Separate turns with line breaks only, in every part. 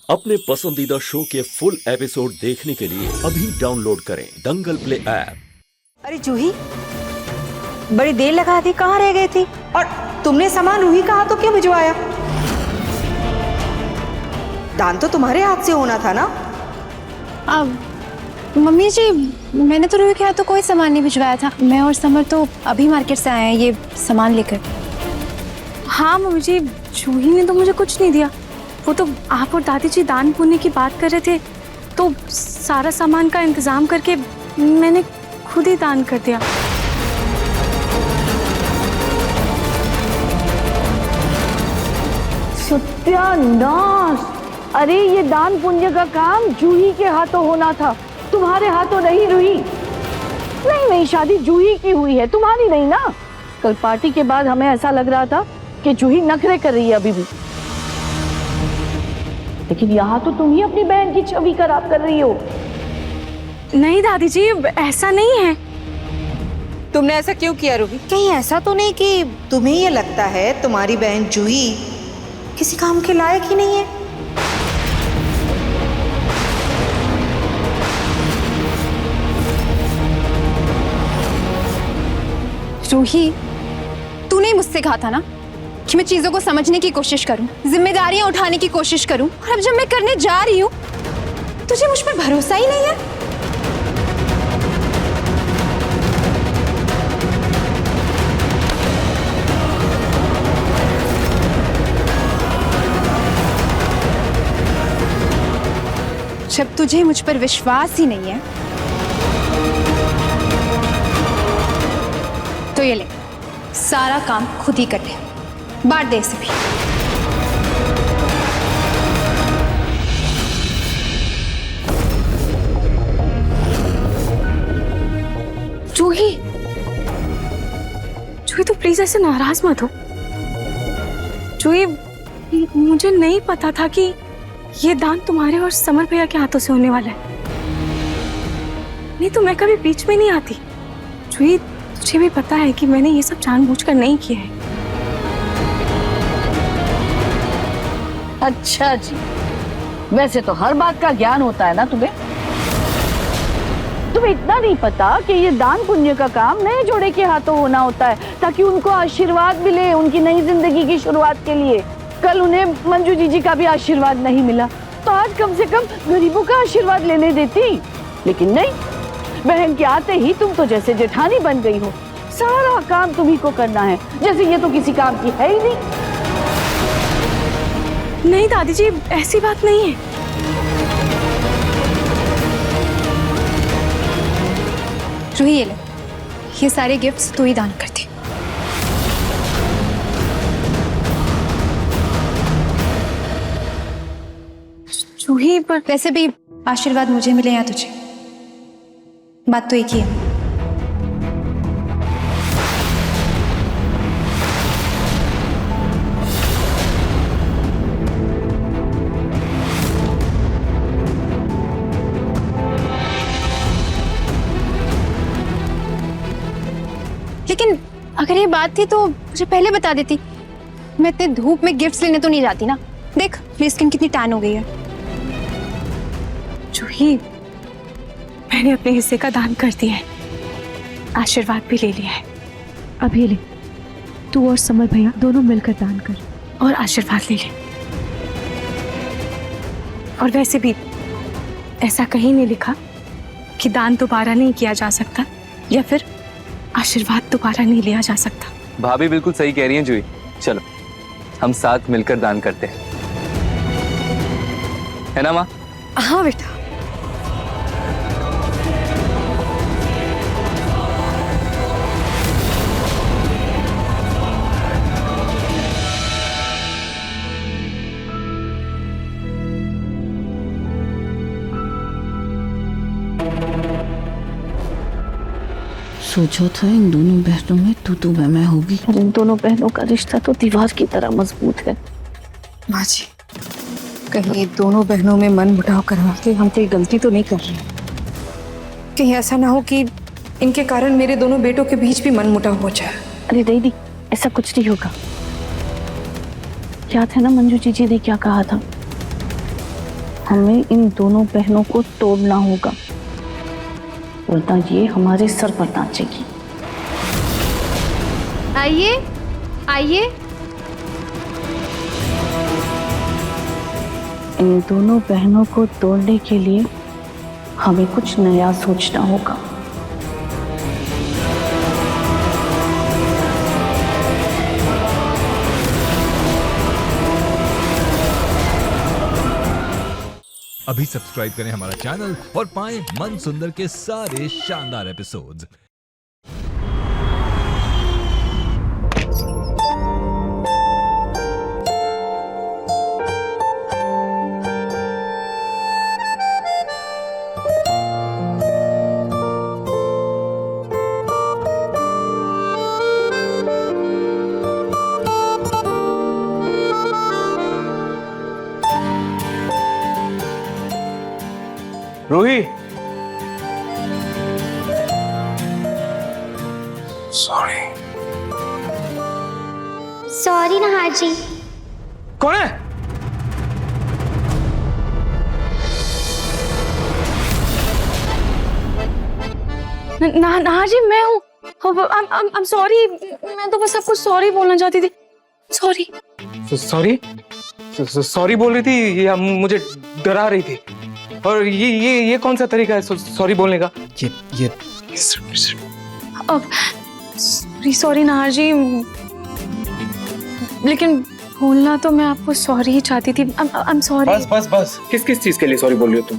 अपने पसंदीदा शो के फुल एपिसोड देखने के लिए अभी डाउनलोड करें दंगल प्ले ऐप।
अरे जूही, बड़ी देर लगा दी, कहाँ रह गई थी? और तुमने सामान रूही का हाथों क्यों भिजवाया? दान तो तुम्हारे हाथ से होना था ना?
अब मम्मी जी, मैंने तो रूही के हाथों कोई सामान नहीं भिजवाया था। मैं और समर तो अभी मार्केट से आए हैं ये सामान लेकर। हाँ मम्मी जी, जूही ने तो मुझे कुछ नहीं दिया। वो तो आप और दादी जी दान पुण्य की बात कर रहे थे, तो सारा सामान का इंतजाम करके मैंने खुद ही दान कर दिया।
सत्यानाश! अरे ये दान पुण्य का काम जूही के हाथों होना था, तुम्हारे हाथों नहीं रूही। नहीं, शादी जूही की हुई है, तुम्हारी नहीं ना। कल पार्टी के बाद हमें ऐसा लग रहा था कि जूही नखरे कर रही है अभी भी, लेकिन यहाँ तो तुम ही अपनी बहन की छवि खराब कर रही हो।
नहीं दादी जी, ऐसा नहीं है।
तुमने ऐसा क्यों किया रूही? कहीं ऐसा तो नहीं कि तुम्हें ये लगता है तुम्हारी बहन जूही किसी काम के लायक ही नहीं है?
रूही, तूने मुझसे कहा था ना कि मैं चीजों को समझने की कोशिश करूं, जिम्मेदारियां उठाने की कोशिश करूं, और अब जब मैं करने जा रही हूं तुझे मुझ पर भरोसा ही नहीं है। जब तुझे मुझ पर विश्वास ही नहीं है तो ये ले, सारा काम खुद ही कर ले, बांट दे इसे भी। जूही, जूही तो प्लीज ऐसे नाराज मत हो। जूही, मुझे नहीं पता था कि ये दान तुम्हारे और समर भैया के हाथों से होने वाला है। नहीं तो मैं कभी बीच में नहीं आती। जूही, तुझे भी पता है कि मैंने ये सब जानबूझकर नहीं किया है।
अच्छा जी, वैसे तो हर बात का ज्ञान होता है ना तुम्हें। तुम्हें इतना नहीं पता कि ये दान पुण्य का काम नए जोड़े के हाथों होना होता है, ताकि उनको आशीर्वाद मिले उनकी नई जिंदगी की शुरुआत के लिए। कल उन्हें मंजू जीजी का भी आशीर्वाद नहीं मिला, तो आज कम से कम गरीबों का आशीर्वाद लेने देती। लेकिन नहीं, बहन के आते ही तुम तो जैसे जेठानी बन गई हो। सारा काम तुम्ही को करना है, जैसे ये तो किसी काम की है ही नहीं।
नहीं दादी जी, ऐसी बात नहीं है। रूही, ये ले, ये सारे गिफ्ट्स तू ही दान कर दे। रूही, पर वैसे भी आशीर्वाद मुझे मिले या तुझे, बात तो एक ही है। लेकिन अगर ये बात थी तो मुझे पहले बता देती। मैं इतने धूप में गिफ्ट्स लेने तो नहीं जाती ना। देख मेरी स्किन कितनी टैन हो गई है। जूही, मैंने अपने हिस्से का दान कर दिया है, आशीर्वाद भी ले लिया है।
अब ये ले, तू और समर भैया दोनों मिलकर दान कर
और आशीर्वाद ले ले। और वैसे भी ऐसा कहीं नहीं लिखा कि दान दोबारा नहीं किया जा सकता या फिर आशीर्वाद दोबारा नहीं लिया जा सकता।
भाभी बिल्कुल सही कह रही हैं जूही। चलो हम साथ मिलकर दान करते हैं, है ना माँ?
हाँ बेटा।
सोचा था इन दोनों बहनों में तू मैं होगी, और इन दोनों बहनों का रिश्ता तो दीवार की तरह मजबूत है।
माँ जी, कहीं दोनों बहनों में मन मुटाव करवा के हम कोई गलती तो नहीं कर रहे? कहीं ऐसा ना हो कि इनके कारण मेरे दोनों बेटों के बीच भी मन मुटाव हो जाए।
अरे दीदी, ऐसा कुछ नहीं होगा। याद है ना मंजू जीजी ने क्या कहा था हमें इन दोनों बहनों को तोड़ना होगा, वरना ये हमारे सर पर नाचेगी।
आइए आइए।
इन दोनों बहनों को तोड़ने के लिए हमें कुछ नया सोचना होगा।
अभी सब्सक्राइब करें हमारा चैनल और पाएं मन सुंदर के सारे शानदार एपिसोड्स।
रूही,
सॉरी नहार जी।
कौन है?
नहार जी मैं हूँ। I'm sorry, मैं तो बस आपको सॉरी बोलना चाहती थी। सॉरी।
सॉरी बोल रही थी या मुझे डरा रही थी? और ये कौन सा तरीका है सॉरी बोलने का? ये
सॉरी नहार जी, लेकिन बोलना तो मैं आपको सॉरी ही चाहती थी। I'm sorry।
बस किस चीज के लिए सॉरी बोल रही हो तुम?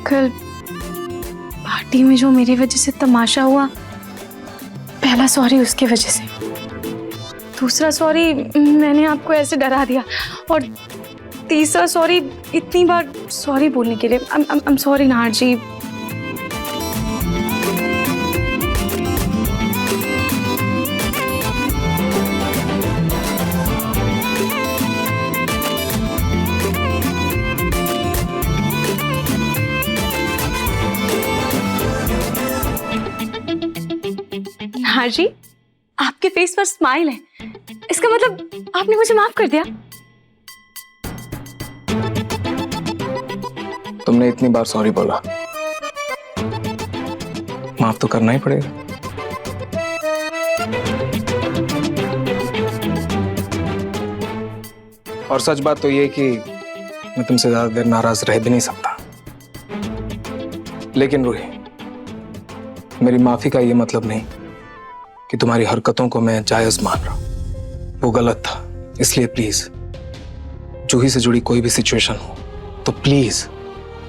कल पार्टी में जो मेरी वजह से तमाशा हुआ, पहला सॉरी उसकी वजह से, दूसरा सॉरी मैंने आपको ऐसे डरा दिया, और तीसरा सॉरी इतनी बार सॉरी बोलने के लिए। I'm sorry नहार जी। नहार जी, आपके फेस पर स्माइल है, इसका मतलब आपने मुझे माफ कर दिया।
तुमने इतनी बार सॉरी बोला, माफ तो करना ही पड़ेगा। और सच बात तो ये कि मैं तुमसे ज्यादा देर नाराज रह भी नहीं सकता। लेकिन रूही, मेरी माफी का ये मतलब नहीं कि तुम्हारी हरकतों को मैं जायज मान रहा हूं। वो गलत था, इसलिए प्लीज जूही से जुड़ी कोई भी सिचुएशन हो तो प्लीज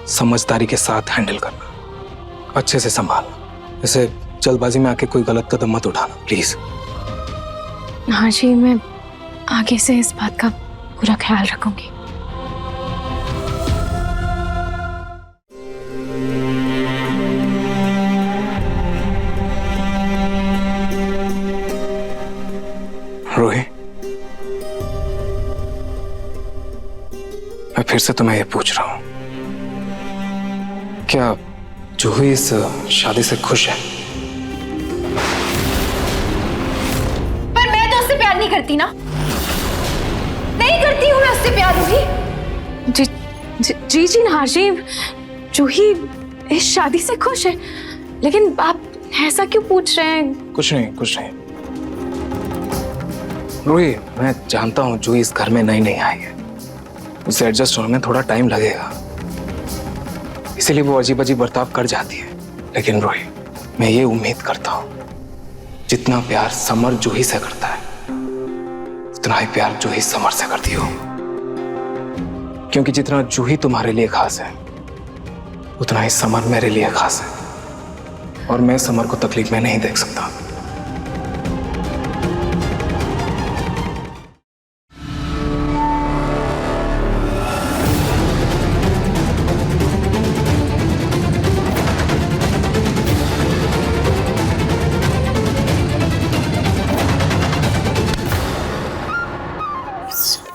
समझदारी के साथ हैंडल करना, अच्छे से संभालना। जैसे जल्दबाजी में आके कोई गलत कदम मत उठाना, प्लीज।
हाँ जी, मैं आगे से इस बात का पूरा ख्याल रखूंगी।
रूही, मैं फिर से तुम्हें ये पूछ रहा हूं, क्या जूही इस शादी से खुश है?
पर मैं तो उससे प्यार नहीं करती ना, नहीं करती हूँ मैं उससे प्यार।
जी नहार जी, जूही इस शादी से खुश है, लेकिन आप ऐसा क्यों पूछ रहे हैं?
कुछ नहीं। रूही, मैं जानता हूं जूही इस घर में नई आई है, उसे एडजस्ट होने में थोड़ा टाइम लगेगा, इसीलिए वो अजीब अजीब बर्ताव कर जाती है। लेकिन रूही, मैं ये उम्मीद करता हूं जितना प्यार समर जूही से करता है, उतना ही प्यार जूही समर से करती हो। क्योंकि जितना जूही तुम्हारे लिए खास है, उतना ही समर मेरे लिए खास है, और मैं समर को तकलीफ में नहीं देख सकता।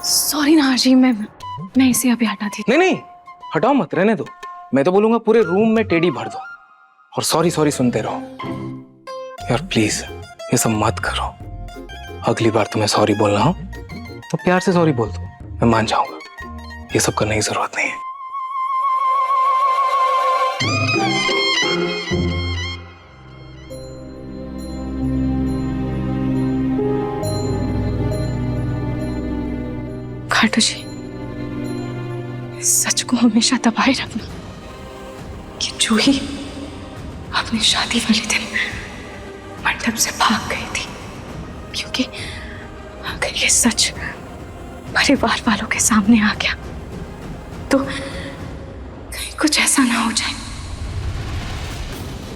सॉरी नहार जी, मैं इसे अभी हटाती थी।
नहीं, हटाओ मत, रहने दो। मैं तो बोलूंगा पूरे रूम में टेडी भर दो और सॉरी सुनते रहो। यार प्लीज ये सब मत करो। अगली बार तुम्हें सॉरी बोलना हो तो प्यार से सॉरी बोल दो, मैं मान जाऊंगा। ये सब करने की जरूरत नहीं है।
खाटू जी, सच को हमेशा दबाए रखना कि जूही अपनी शादी वाले दिन मंडप से भाग गई थी, क्योंकि अगर ये सच परिवार वालों के सामने आ गया तो कहीं कुछ ऐसा ना हो जाए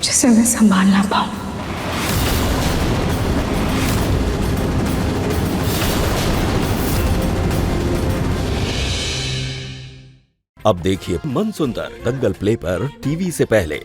जिसे मैं संभाल ना पाऊं।
अब देखिए मन सुंदर दंगल प्ले पर टीवी से पहले।